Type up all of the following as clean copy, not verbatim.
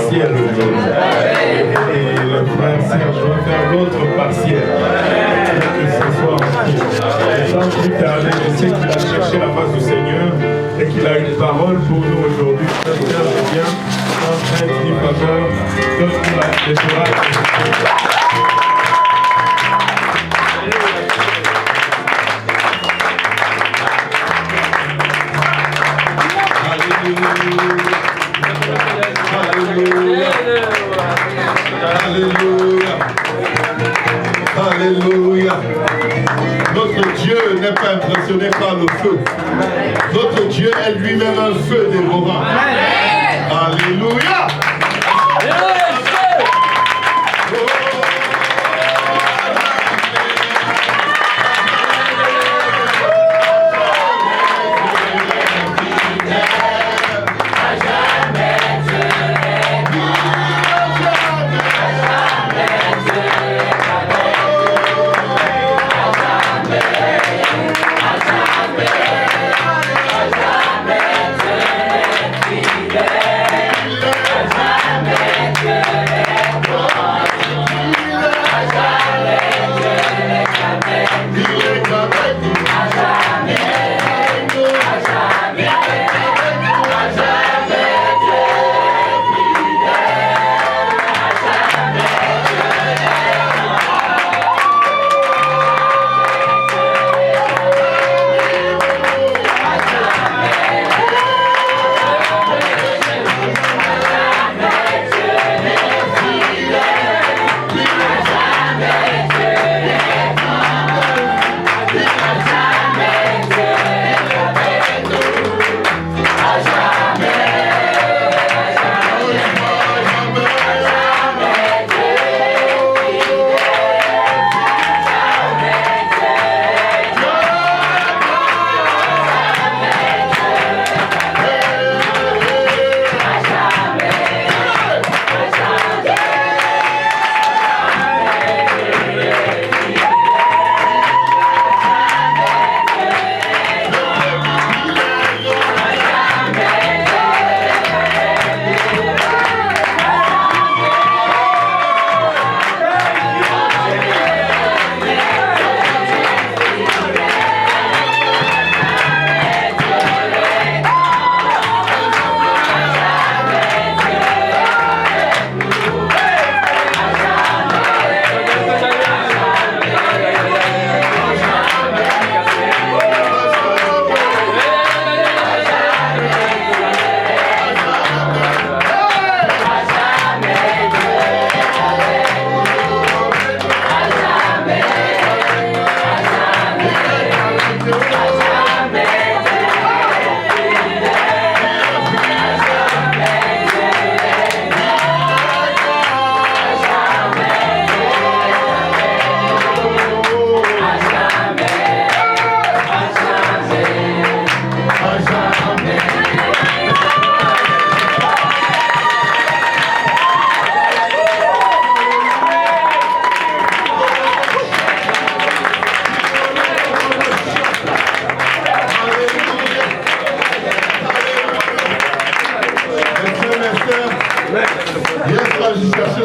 partiel aujourd'hui. Et le frère Serge va faire l'autre partiel. Que ce soit entier. Et sans plus tarder, je sais qu'il a cherché la face du Seigneur et qu'il a une parole pour nous aujourd'hui. Frère Serge vient en train de dire faveur, donne-nous la décoration. Alléluia. Alléluia. Notre Dieu n'est pas impressionné par le feu. Notre Dieu est lui-même un feu dévorant. Alléluia.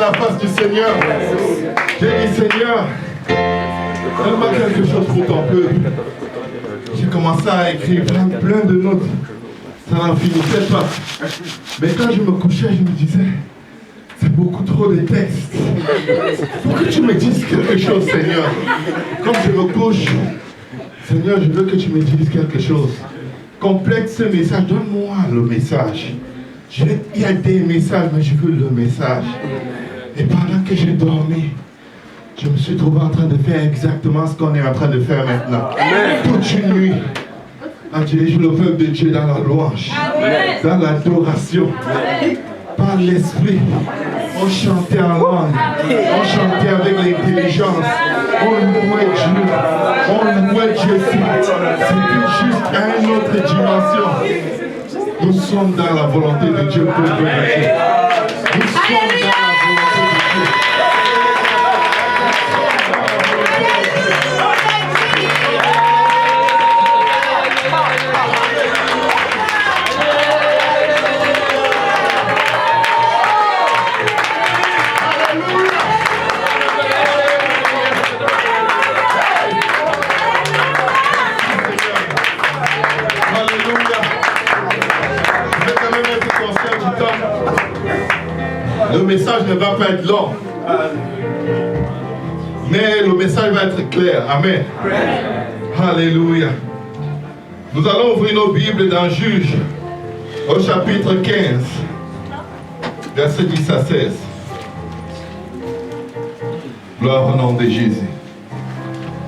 la face du Seigneur. J'ai dit, Seigneur, donne-moi quelque chose pour ton peuple. J'ai commencé à écrire plein de notes. Ça n'en finissait pas. Mais quand je me couchais, je me disais, c'est beaucoup trop de textes. Pour que tu me dises quelque chose, Seigneur. Comme je me couche, Seigneur, je veux que tu me dises quelque chose. Complète ce message, donne-moi le message. Il y a des messages, mais je veux le message. Et pendant que j'ai dormi, je me suis trouvé en train de faire exactement ce qu'on est en train de faire maintenant. Amen. Toute une nuit, à diriger le peuple de Dieu dans la louange, dans l'adoration, par l'esprit. On chantait en langue, on chantait avec l'intelligence, on louait Dieu, c'était juste à une autre dimension. Nous sommes dans la volonté de Dieu pour Dieu. Nous sommes dans la volonté de Dieu. Le message ne va pas être long. Mais le message va être clair. Amen. Alléluia. Nous allons ouvrir nos Bibles dans Juges, au chapitre 15, versets 10 à 16. Gloire au nom de Jésus.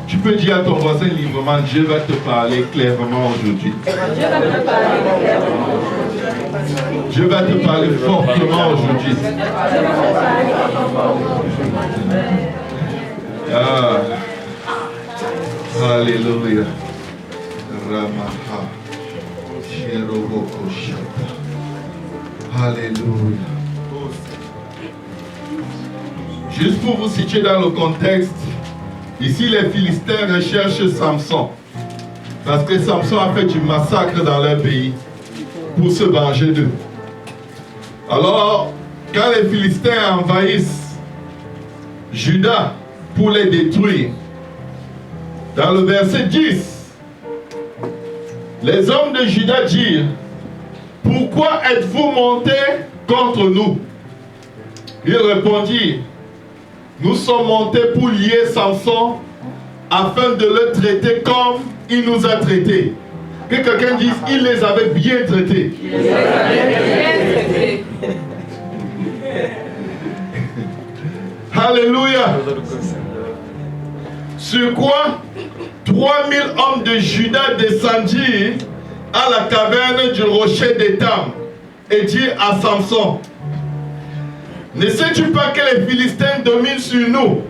Tu peux dire à ton voisin librement, Dieu va te parler clairement aujourd'hui. Dieu va te parler fortement aujourd'hui. Ah. Alléluia. Ramaha. Alléluia. Juste pour vous situer dans le contexte, ici les Philistins recherchent Samson. Parce que Samson a fait du massacre dans leur pays pour se venger d'eux. Alors, quand les Philistins envahissent Juda pour les détruire, dans le verset 10, les hommes de Juda disent, pourquoi êtes-vous montés contre nous? Ils répondirent, nous sommes montés pour lier Samson afin de le traiter comme il nous a traités. Que quelqu'un dise, il les avait bien traités. Il les avait bien traités. Alléluia. Sur quoi 3000 hommes de Juda descendirent à la caverne du rocher d'Étam et dirent à Samson, ne sais-tu pas que les Philistins dominent sur nous?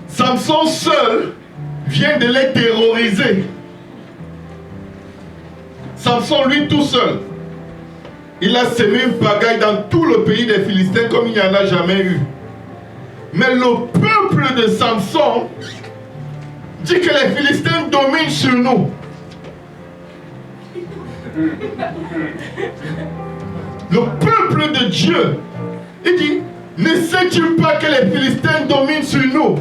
Samson seul vient de les terroriser. Samson, lui tout seul, il a semé une pagaille dans tout le pays des Philistins comme il n'y en a jamais eu. Mais le peuple de Samson dit que les Philistins dominent sur nous. Le peuple de Dieu, il dit, ne sais-tu pas que les Philistins dominent sur nous?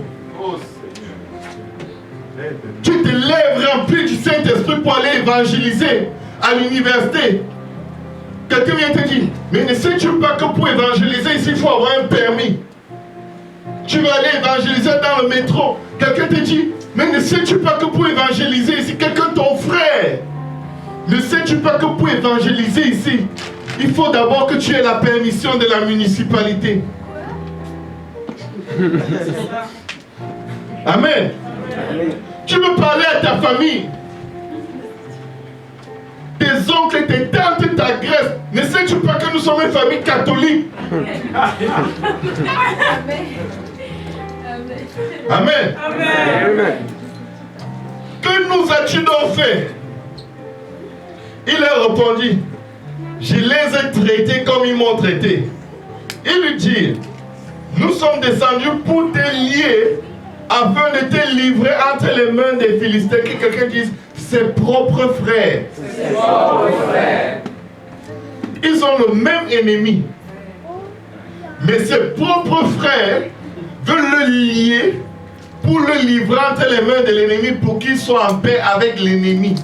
Tu te lèves rempli du Saint-Esprit pour aller évangéliser à l'université. Quelqu'un vient te dire, mais ne sais-tu pas que pour évangéliser ici, il faut avoir un permis? Tu vas aller évangéliser dans le métro. Quelqu'un te dit, mais ne sais-tu pas que pour évangéliser ici, quelqu'un ton frère, ne sais-tu pas que pour évangéliser ici, il faut d'abord que tu aies la permission de la municipalité. Amen. Tu veux parler à ta famille. Tes oncles, tes tantes t'agressent. Ne sais-tu pas que nous sommes une famille catholique? Amen. Amen. Que nous as-tu donc fait? Il leur répondit, je les ai traités comme ils m'ont traité. Il lui dit, nous sommes descendus pour te lier afin de te livrer entre les mains des Philistins. Que quelqu'un dise, ses propres frères. Ses propres frères. Ils ont le même ennemi. Mais ses propres frères veulent le lier pour le livrer entre les mains de l'ennemi pour qu'il soit en paix avec l'ennemi.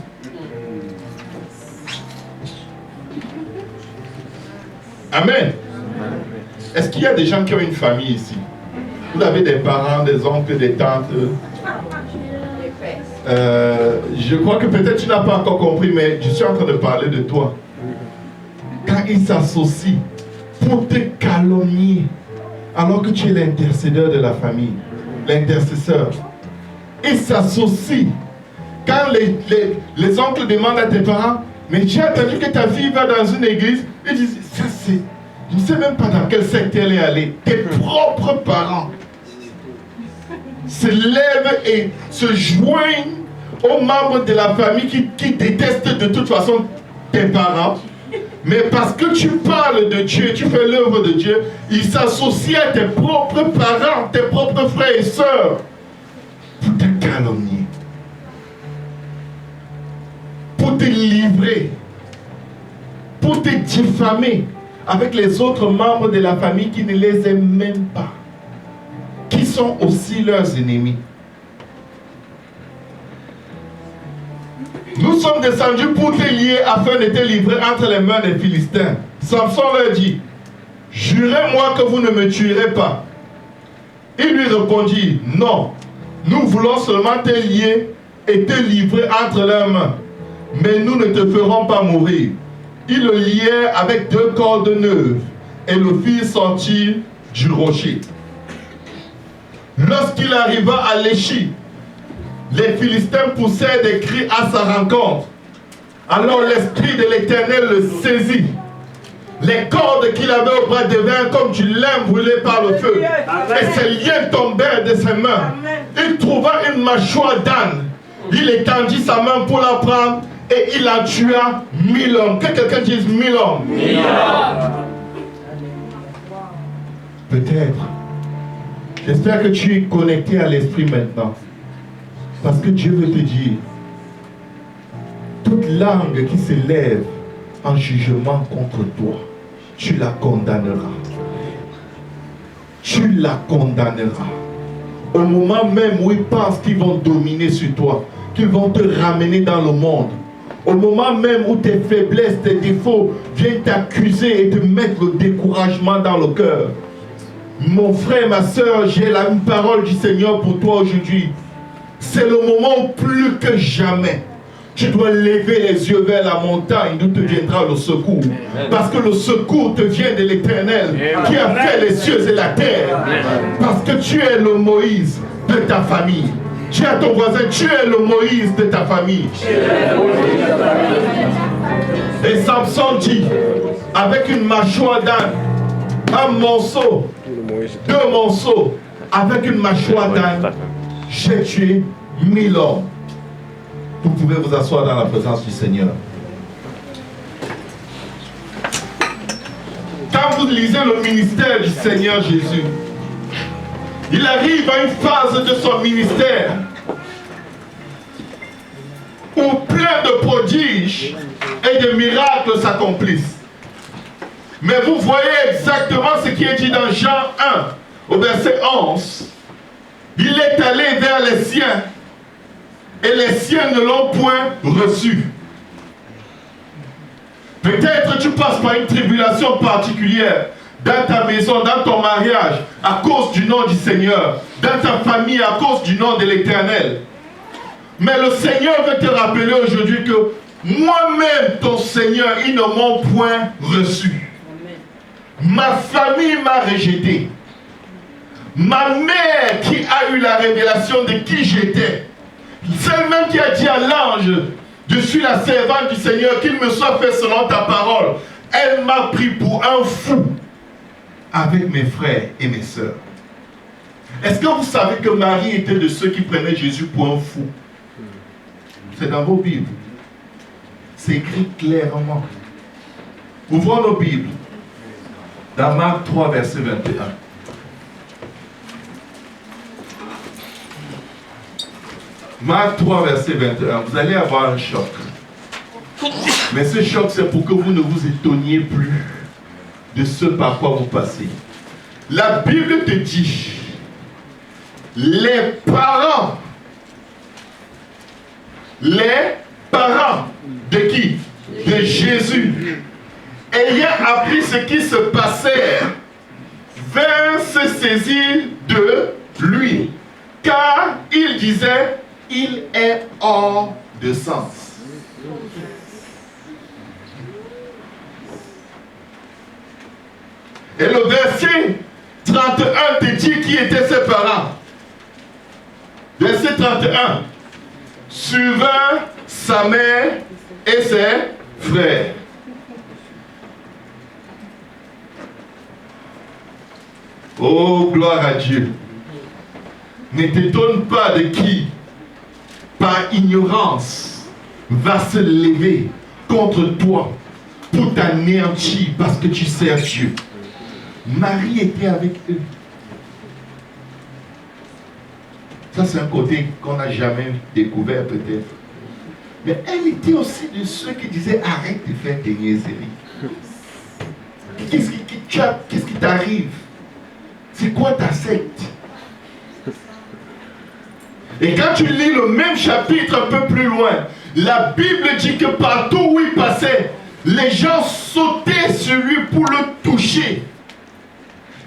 Amen. Est-ce qu'il y a des gens qui ont une famille ici? Vous avez des parents, des oncles, des tantes. Je crois que peut-être tu n'as pas encore compris, mais je suis en train de parler de toi. Quand ils s'associent pour te calomnier, alors que tu es l'intercédeur de la famille, l'intercesseur, ils s'associent. Quand les oncles demandent à tes parents, mais tu as entendu que ta fille va dans une église, ils disent, ça c'est, je ne sais même pas dans quel secteur elle est allée. Tes propres parents se lèvent et se joignent aux membres de la famille qui détestent de toute façon tes parents. Mais parce que tu parles de Dieu, tu fais l'œuvre de Dieu, ils s'associent à tes propres parents, tes propres frères et sœurs pour te calomnier, pour te livrer, pour te diffamer avec les autres membres de la famille qui ne les aiment même pas, qui sont aussi leurs ennemis. Nous sommes descendus pour te lier afin de te livrer entre les mains des Philistins. Samson leur dit, jurez-moi que vous ne me tuerez pas. Il lui répondit, non, nous voulons seulement te lier et te livrer entre leurs mains, mais nous ne te ferons pas mourir. Ils le lièrent avec 2 cordes neuves et le firent sortir du rocher. Lorsqu'il arriva à Léchi, les Philistins poussèrent des cris à sa rencontre. Alors l'Esprit de l'Éternel le saisit. Les cordes qu'il avait au bras devinrent comme du lin brûlé par le feu. Et ses liens tombèrent de ses mains. Il trouva une mâchoire d'âne. Il étendit sa main pour la prendre et il en tua 1000 hommes. Que quelqu'un dise 1000 hommes. 1000 hommes. Peut-être. J'espère que tu es connecté à l'esprit maintenant. Parce que Dieu veut te dire, toute langue qui s'élève en jugement contre toi, tu la condamneras. Tu la condamneras. Au moment même où ils pensent qu'ils vont dominer sur toi, qu'ils vont te ramener dans le monde, au moment même où tes faiblesses, tes défauts viennent t'accuser et te mettre le découragement dans le cœur, mon frère, ma soeur, j'ai la parole du Seigneur pour toi aujourd'hui. C'est le moment où plus que jamais tu dois lever les yeux vers la montagne d'où te viendra le secours. Parce que le secours te vient de l'Éternel qui a fait les cieux et la terre. Parce que tu es le Moïse de ta famille. Dis à ton voisin, tu es le Moïse de ta famille. Et Samson dit, avec une mâchoire d'âne, un morceau, 2 morceaux, avec une mâchoire d'âne, j'ai tué 1000 hommes. Vous pouvez vous asseoir dans la présence du Seigneur. Quand vous lisez le ministère du Seigneur Jésus, il arrive à une phase de son ministère où plein de prodiges et de miracles s'accomplissent. Mais vous voyez exactement ce qui est dit dans Jean 1, au verset 11. Il est allé vers les siens, et les siens ne l'ont point reçu. Peut-être tu passes par une tribulation particulière dans ta maison, dans ton mariage, à cause du nom du Seigneur, dans ta famille, à cause du nom de l'Éternel. Mais le Seigneur veut te rappeler aujourd'hui que moi-même, ton Seigneur, ils ne m'ont point reçu. Ma famille m'a rejeté. Ma mère qui a eu la révélation de qui j'étais, celle-même qui a dit à l'ange, je suis la servante du Seigneur, qu'il me soit fait selon ta parole, elle m'a pris pour un fou avec mes frères et mes sœurs. Est-ce que vous savez que Marie était de ceux qui prenaient Jésus pour un fou? C'est dans vos Bibles. C'est écrit clairement. Ouvrons nos Bibles. Dans Marc 3, verset 21. Marc 3, verset 21. Vous allez avoir un choc. Mais ce choc, c'est pour que vous ne vous étonniez plus de ce par quoi vous passez. La Bible te dit, les parents de qui? De Jésus, ayant appris ce qui se passait, vinrent se saisir de lui, car il disait, il est hors de sens. Et le verset 31 te dit qui étaient ses parents. Verset 31. Suivant sa mère et ses frères. Oh, gloire à Dieu. Ne t'étonne pas de qui, par ignorance, va se lever contre toi pour t'anéantir parce que tu sers Dieu. Marie était avec eux. Ça, c'est un côté qu'on n'a jamais découvert peut-être. Mais elle était aussi de ceux qui disaient arrête de faire tes niaiseries. Qu'est-ce qui t'arrive? C'est quoi ta secte? Et quand tu lis le même chapitre un peu plus loin, la Bible dit que partout où il passait, les gens sautaient sur lui pour le toucher.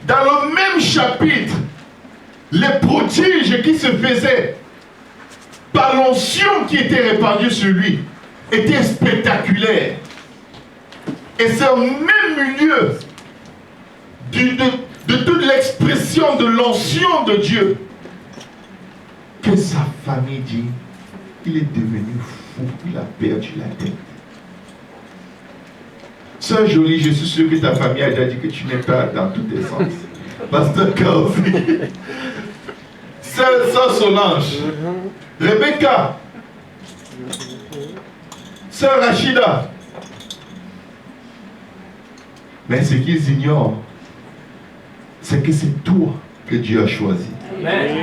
dans le même chapitre, les prodiges qui se faisaient par l'onction qui était répandue sur lui étaient spectaculaires. Et c'est au même milieu de toute l'expression de l'onction de Dieu que sa famille dit, il est devenu fou, il a perdu la tête. Sœur Jolie, je suis sûr que ta famille a déjà dit que tu n'es pas dans tous tes sens. Pasteur Kausi. Sœur Solange. Rebecca. Sœur Rachida. Mais ce qu'ils ignorent, c'est que c'est toi que Dieu a choisi.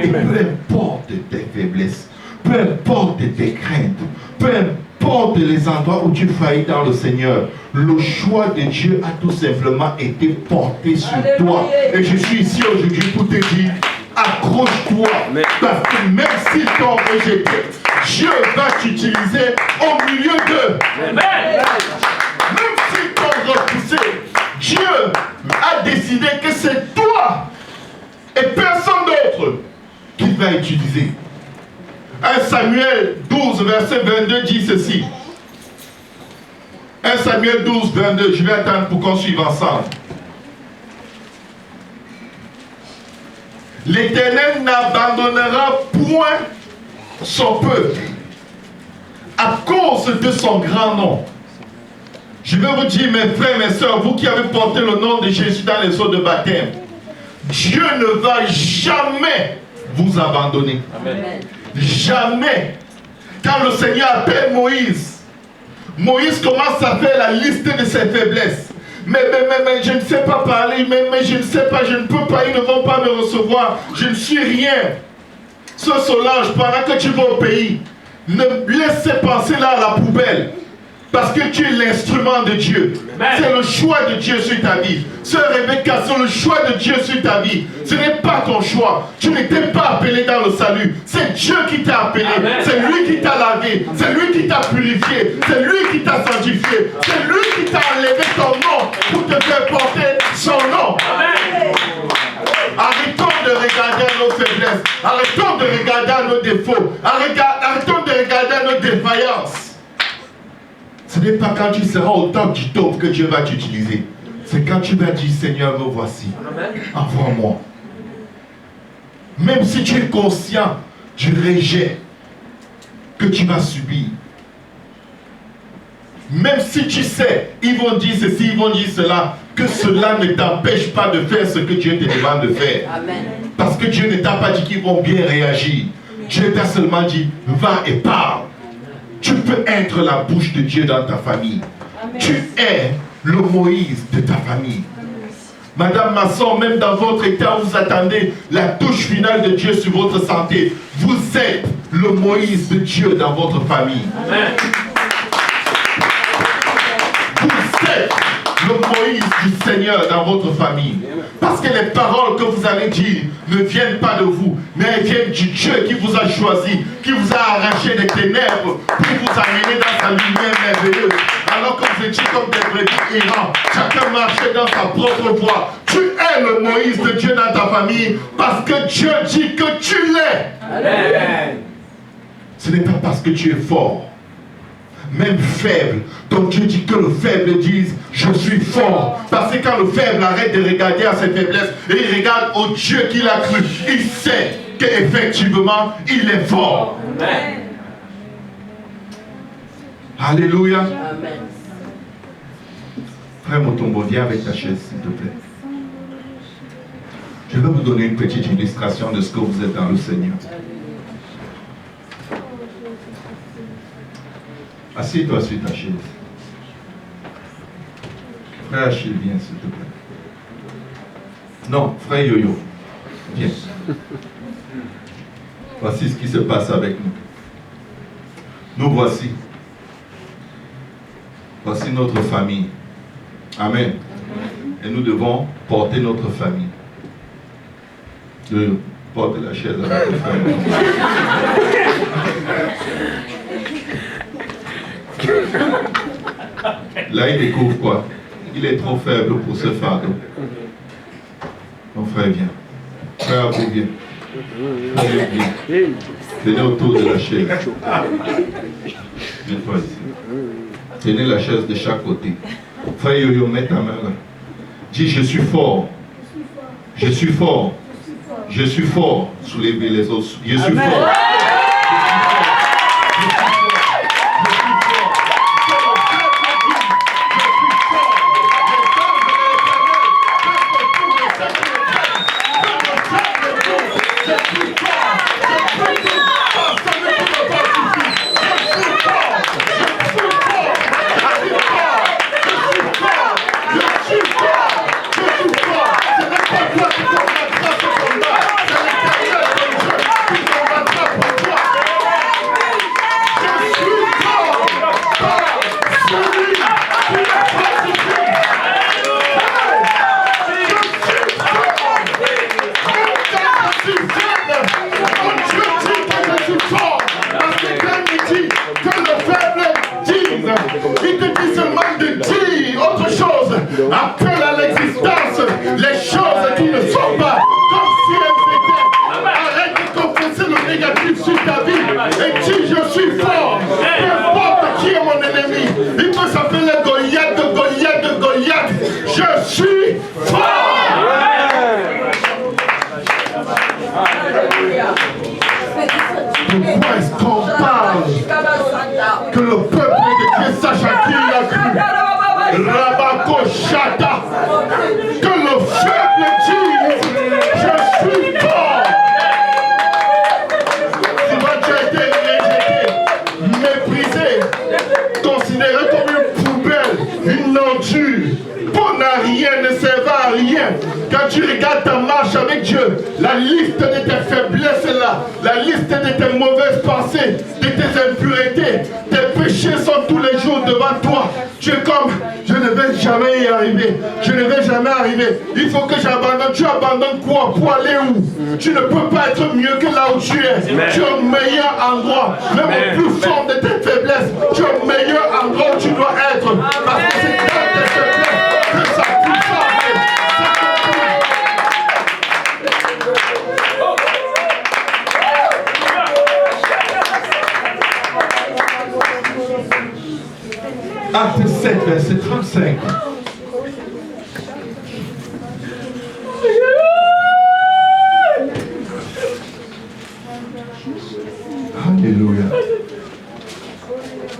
Et peu importe tes faiblesses, peu importe tes craintes, peu importe les endroits où tu faillis dans le Seigneur, le choix de Dieu a tout simplement été porté sur toi. Et je suis ici aujourd'hui pour te dire, accroche-toi, parce que même s'ils t'ont rejeté, Dieu va t'utiliser au milieu d'eux. Même s'ils t'ont repoussé, Dieu a décidé que c'est toi et personne d'autre qu'il va utiliser. 1 Samuel 12, verset 22 dit ceci. 1 Samuel 12, 22, je vais attendre pour qu'on suive ensemble. L'Éternel n'abandonnera point son peuple à cause de son grand nom. Je vais vous dire, mes frères, mes soeurs, vous qui avez porté le nom de Jésus dans les eaux de baptême, Dieu ne va jamais vous abandonner. Amen. Jamais. Quand le Seigneur appelle Moïse, Moïse commence à faire la liste de ses faiblesses. Mais je ne sais pas parler, mais je ne sais pas, je ne peux pas, ils ne vont pas me recevoir, je ne suis rien. Ce Solange, pendant que tu vas au pays, ne laisse ces pensées-là à la poubelle. Parce que tu es l'instrument de Dieu. C'est le choix de Dieu sur ta vie. Sœur Rebecca, c'est le choix de Dieu sur ta vie. Ce n'est pas ton choix. Tu n'étais pas appelé dans le salut. C'est Dieu qui t'a appelé. C'est lui qui t'a lavé. C'est lui qui t'a purifié. C'est lui qui t'a sanctifié. C'est lui qui t'a enlevé ton nom pour te faire porter son nom. Amen. Arrêtons de regarder à nos faiblesses. Arrêtons de regarder à nos défauts. Arrêtons de regarder à nos défaillances. Ce n'est pas quand tu seras au top du top que Dieu va t'utiliser. C'est quand tu vas dire, Seigneur, me voici. Envoie-moi. Même si tu es conscient du rejet que tu vas subir. Même si tu sais, ils vont dire ceci, ils vont dire cela, que cela ne t'empêche pas de faire ce que Dieu te demande de faire. Amen. Parce que Dieu ne t'a pas dit qu'ils vont bien réagir. Dieu t'a seulement dit, va et parle. Tu peux être la bouche de Dieu dans ta famille. Amen. Tu es le Moïse de ta famille. Madame Masson, même dans votre état, vous attendez la touche finale de Dieu sur votre santé. Vous êtes le Moïse de Dieu dans votre famille. Amen. Vous êtes le Moïse du Seigneur dans votre famille. Parce que les paroles que vous allez dire ne viennent pas de vous, mais elles viennent du Dieu qui vous a choisi, qui vous a arraché des ténèbres pour vous amener dans sa lumière merveilleuse. Alors que vous étiez comme des brebis errants, chacun marchait dans sa propre voie. Tu es le Moïse de Dieu dans ta famille parce que Dieu dit que tu l'es. Amen. Ce n'est pas parce que tu es fort, même faible. Donc Dieu dit que le faible dise, je suis fort. Parce que quand le faible arrête de regarder à ses faiblesses et il regarde au Dieu qu'il a cru, il sait qu'effectivement, il est fort. Amen. Alléluia. Amen. Frère Motombo, viens avec ta chaise, s'il te plaît. Je vais vous donner une petite illustration de ce que vous êtes dans le Seigneur. Assieds-toi sur ta chaise. Frère Achille, viens s'il te plaît. Non, frère Yo-Yo, viens. Voici ce qui se passe avec nous. Nous voici. Voici notre famille. Amen. Et nous devons porter notre famille. Yo-Yo, porte la chaise avec le frère. Là, il découvre quoi? Il est trop faible pour ce fardeau. Mon frère, viens. Frère, viens. Frère, viens. Venez autour de la chaise. Viens-toi ici. Tenez la chaise de chaque côté. Frère Yo-Yo, mets ta main là. Dis, je suis fort. Je suis fort. Je suis fort. Soulevez les os. Je suis fort. Il te dit seulement de dire autre chose. Appelle à l'existence les choses qui ne sont pas comme si elles étaient. Arrête de confesser le négatif sur ta vie et dis je suis fort. Peu importe qui est mon ennemi. Il peut s'appeler Goliath, Goliath, Goliath. Je suis fort. Pourquoi est-ce qu'on parle que le peuple de Dieu sache à qui il a cru? Rabakoshata. Que le faible dise je suis fort. Souvent tu as été rejeté, méprisé, considéré comme une poubelle, une ordure. Bon à rien, ne servait à rien. Quand tu regardes ta marche avec Dieu, la liste de tes faiblesses est là, la liste de tes mauvaises pensées, de tes impuretés, tes péchés sont tous les jours devant toi. Tu es comme, je ne vais jamais y arriver, je ne vais jamais arriver. Il faut que j'abandonne. Tu abandonnes quoi? Pour aller où? Tu ne peux pas être mieux que là où tu es. Tu es au meilleur endroit, même au plus fort de tes faiblesses. Tu es au meilleur endroit où tu dois être. Parce que c'est dans tes faiblesses que sa puissance Acte 7, verset 35. Alléluia.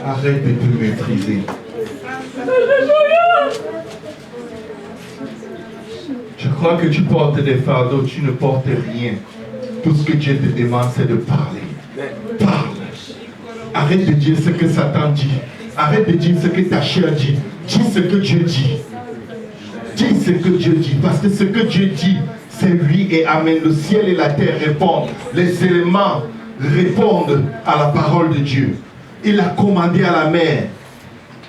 Arrête de te maîtriser. Je crois que tu portes des fardeaux, tu ne portes rien. Tout ce que Dieu te demande, c'est de parler. Parle. Arrête de dire ce que Satan dit. Arrête de dire ce que ta chair dit. Dis ce que Dieu dit. Dis ce que Dieu dit. Parce que ce que Dieu dit, c'est oui et amen. Le ciel et la terre répondent. Les éléments répondent à la parole de Dieu. Il a commandé à la mer.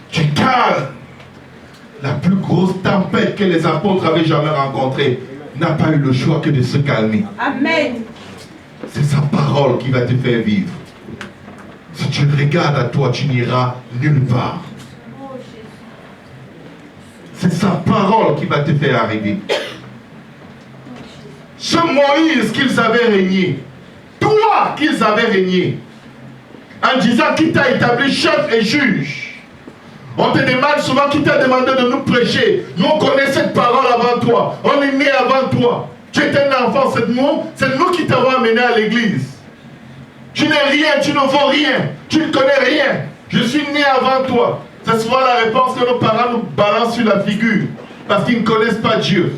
Tu calmes. La plus grosse tempête que les apôtres avaient jamais rencontrée n'a pas eu le choix que de se calmer. Amen. C'est sa parole qui va te faire vivre. Si tu regardes à toi, tu n'iras nulle part. C'est sa parole qui va te faire arriver. Ce Moïse qu'ils avaient régné, toi qu'ils avaient régné, en disant qui t'a établi chef et juge. On te demande souvent qui t'a demandé de nous prêcher. Nous on connaît cette parole avant toi. On est né avant toi. Tu étais un enfant, c'est nous qui t'avons amené à l'église. Tu n'es rien, tu ne vaux rien, tu ne connais rien. Je suis né avant toi. C'est souvent la réponse que nos parents nous balancent sur la figure. Parce qu'ils ne connaissent pas Dieu.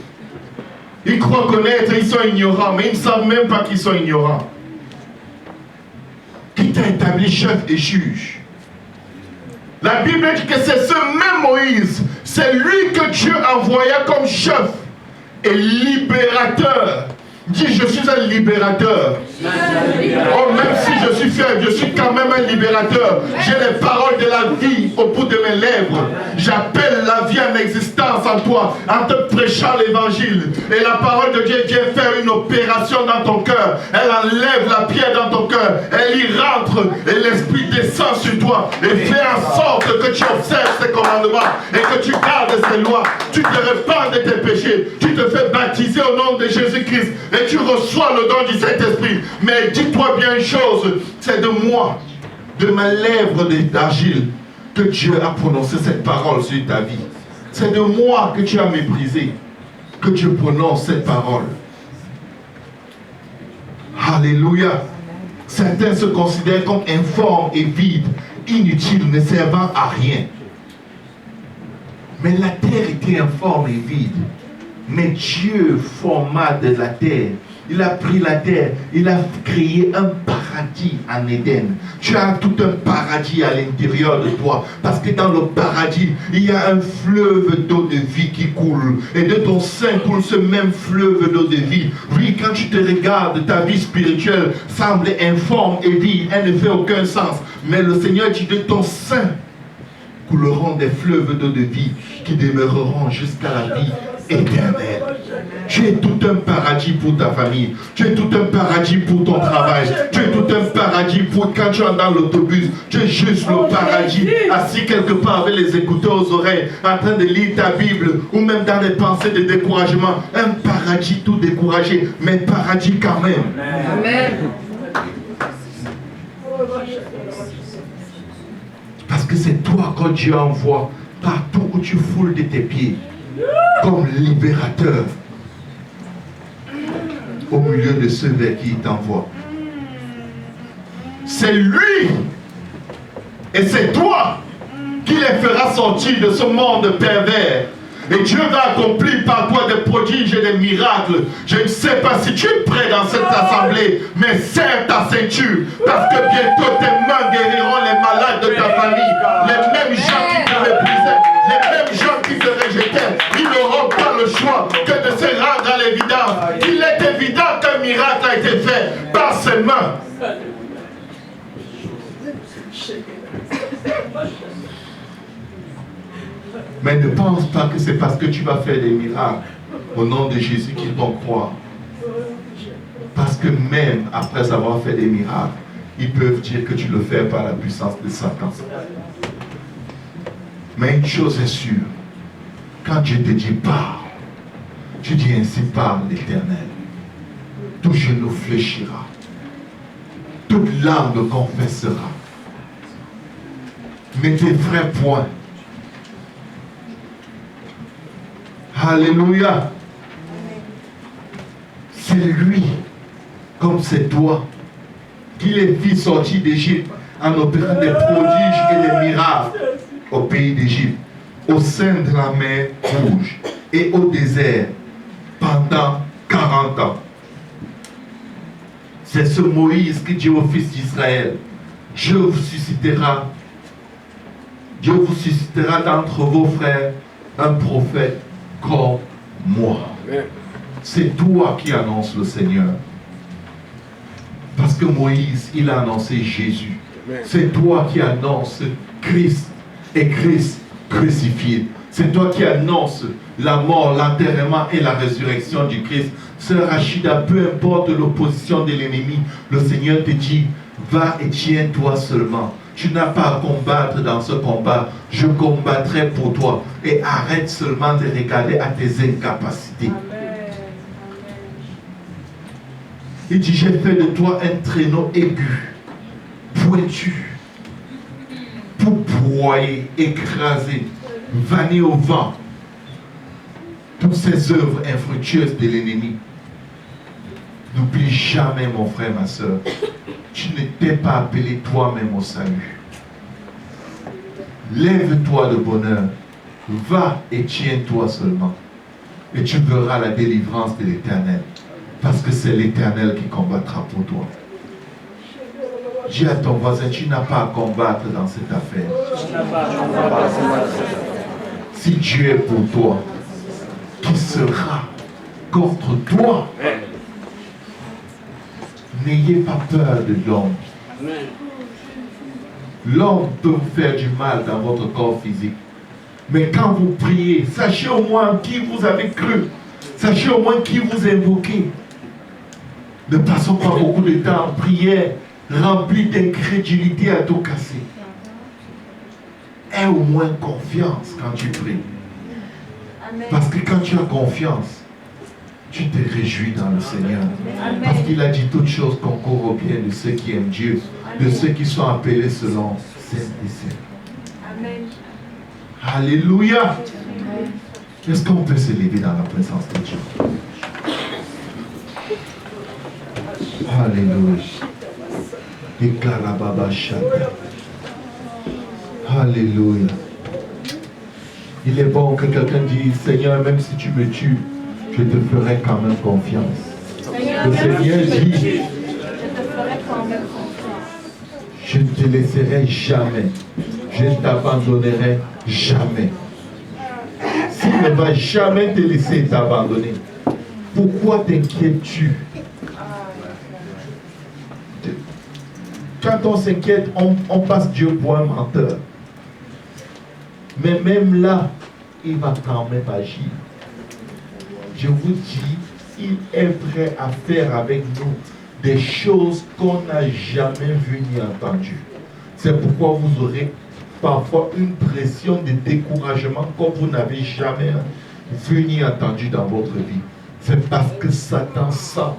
Ils croient connaître, ils sont ignorants, mais ils ne savent même pas qu'ils sont ignorants. Qui t'a établi chef et juge? La Bible dit que c'est ce même Moïse, c'est lui que Dieu envoya comme chef et libérateur. Dis, je suis un libérateur. Oh, même si je suis faible, je suis quand même un libérateur. J'ai les paroles de la vie au bout de mes lèvres. J'appelle la vie en existence en toi, en te prêchant l'évangile. Et la parole de Dieu vient faire une opération dans ton cœur. Elle enlève la pierre dans ton cœur. Elle y rentre et l'esprit descend sur toi et fait en sorte que tu observes ses commandements et que tu gardes ses lois. Tu te repens de tes péchés. Tu te fais baptiser au nom de Jésus-Christ et tu reçois le don du Saint-Esprit. Mais dis-toi bien une chose, c'est de moi, de ma lèvre d'argile, que Dieu a prononcé cette parole sur ta vie. C'est de moi que tu as méprisé, que Dieu prononce cette parole. Alléluia. Certains se considèrent comme informes et vides, inutiles, ne servant à rien. Mais la terre était informe et vide. Mais Dieu forma de la terre. Il a pris la terre, il a créé un paradis en Éden. Tu as tout un paradis à l'intérieur de toi. Parce que dans le paradis, il y a un fleuve d'eau de vie qui coule. Et de ton sein coule ce même fleuve d'eau de vie. Oui, quand tu te regardes, ta vie spirituelle semble informe et vide. Elle ne fait aucun sens. Mais le Seigneur dit de ton sein couleront des fleuves d'eau de vie qui demeureront jusqu'à la vie éternelle. Tu es tout un paradis pour ta famille. Tu es tout un paradis pour ton travail. Tu es tout un paradis pour quand tu es dans l'autobus. Tu es juste le paradis, assis quelque part avec les écouteurs aux oreilles, en train de lire ta Bible, ou même dans des pensées de découragement. Un paradis tout découragé, mais paradis quand même. Amen. Parce que c'est toi que Dieu envoie partout où tu foules de tes pieds, comme libérateur, au milieu de ceux vers qui il t'envoie. C'est lui et c'est toi qui les fera sortir de ce monde pervers. Et Dieu va accomplir par toi des prodiges et des miracles. Je ne sais pas si tu es prêt dans cette assemblée, mais serre ta ceinture, parce que bientôt tes mains guériront les malades de ta famille. Les mêmes gens qui te méprisaient, les mêmes gens qui te rejetaient, ils n'auront pas le choix que de se rendre à l'évidence. Il est évident qu'un miracle a été fait par ses mains. Mais ne pense pas que c'est parce que tu vas faire des miracles au nom de Jésus qu'ils vont croire. Parce que même après avoir fait des miracles, ils peuvent dire que tu le fais par la puissance de Satan. Mais une chose est sûre, quand Dieu te dit parle, tu dis ainsi parle l'Éternel. Tout genou fléchira, toute langue confessera. Mais tes vrais points. Alléluia. C'est lui, comme c'est toi, qui les fit sortir d'Égypte en opérant des prodiges et des miracles au pays d'Égypte, au sein de la mer Rouge et au désert pendant 40 ans. C'est ce Moïse qui dit aux fils d'Israël, Dieu vous suscitera d'entre vos frères un prophète comme moi. C'est toi qui annonces le Seigneur. Parce que Moïse, il a annoncé Jésus. C'est toi qui annonces Christ et Christ crucifié. C'est toi qui annonces la mort, l'enterrement et la résurrection du Christ. Sœur Rachida, peu importe l'opposition de l'ennemi, le Seigneur te dit, va et tiens-toi seulement. Tu n'as pas à combattre dans ce combat. Je combattrai pour toi. Et arrête seulement de regarder à tes incapacités. Il dit, j'ai fait de toi un traîneau aigu, pointu, pour broyer, écraser, vanner au vent toutes ces œuvres infructueuses de l'ennemi. N'oublie jamais, mon frère, ma soeur, tu ne t'es pas appelé toi-même au salut. Lève-toi de bonheur, va et tiens-toi seulement, et tu verras la délivrance de l'Éternel, parce que c'est l'Éternel qui combattra pour toi. Dis à ton voisin, tu n'as pas à combattre dans cette affaire. Si Dieu est pour toi, qui sera contre toi? N'ayez pas peur de l'homme. L'homme peut vous faire du mal dans votre corps physique. Mais quand vous priez, sachez au moins qui vous avez cru. Sachez au moins qui vous invoquez. Ne passons pas beaucoup de temps en prière, rempli d'incrédulité à tout casser. Aie au moins confiance quand tu pries. Parce que quand tu as confiance, tu te réjouis dans le Seigneur. Parce qu'il a dit toutes choses concourent au bien de ceux qui aiment Dieu, de ceux qui sont appelés selon ses desseins. Amen. Alléluia. Est-ce qu'on peut se lever dans la présence de Dieu? Alléluia. Alléluia. Il est bon que quelqu'un dise, Seigneur, même si tu me tues, je te ferai quand même confiance. Le Seigneur dit, je ne te laisserai jamais. Je ne t'abandonnerai jamais. S'il ne va jamais te laisser t'abandonner, pourquoi t'inquiètes-tu? Quand on s'inquiète, on passe Dieu pour un menteur. Mais même là, il va quand même agir. Je vous dis, il est prêt à faire avec nous des choses qu'on n'a jamais vues ni entendues. C'est pourquoi vous aurez parfois une pression de découragement comme vous n'avez jamais vu ni entendu dans votre vie. C'est parce que Satan sent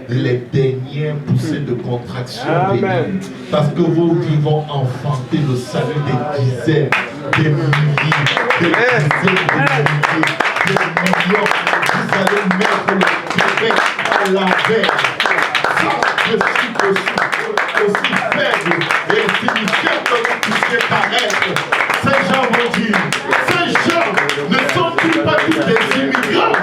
les dernières poussées de contraction bénignes. Parce que vos vies vont enfanter le salut des dizaines, des milliers, des dizaines de milliers, des millions. Vous allez mettre le Québec à l'envers. Je suis aussi faible et insignifiant que vous puissiez paraître. Ces gens vont dire, ces gens ne sont-ils pas tous des immigrants?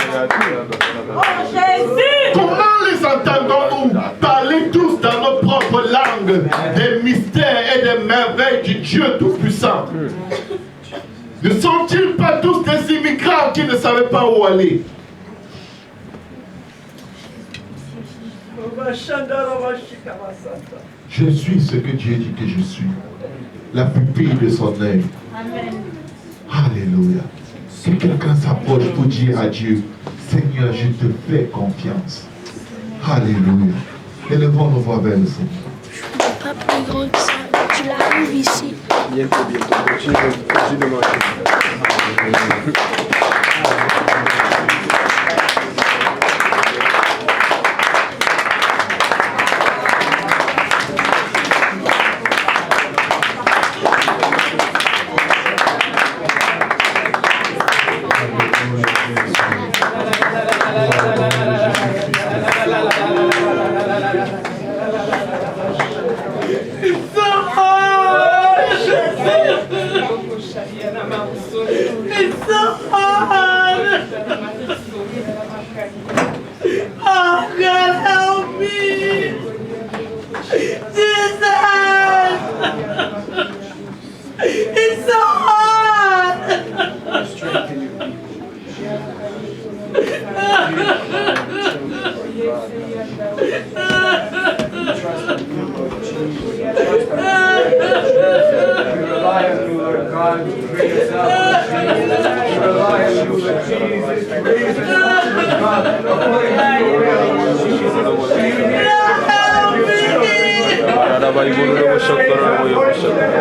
Oh Jésus! Comment les entendons-nous parler tous dans nos propres langues des mystères et des merveilles du Dieu Tout-Puissant? Ne sont-ils pas tous des immigrants qui ne savaient pas où aller? Je suis ce que Dieu dit que je suis. La pupille de son œil. Amen. Alléluia. Que quelqu'un s'approche pour dire à Dieu, Seigneur, je te fais confiance. Alléluia. Élevons nos voix vers le Seigneur. Pas plus grand que ça. Tu l'arrives ici. Bientôt. Continue de marcher. Oh, God, help me! Jesus! It's so hard! Rely on you, Lord God, to bring us out. Rely on you, Lord Jesus, to raise us up, Lord God, according to your will, Lord Jesus.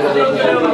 Yes,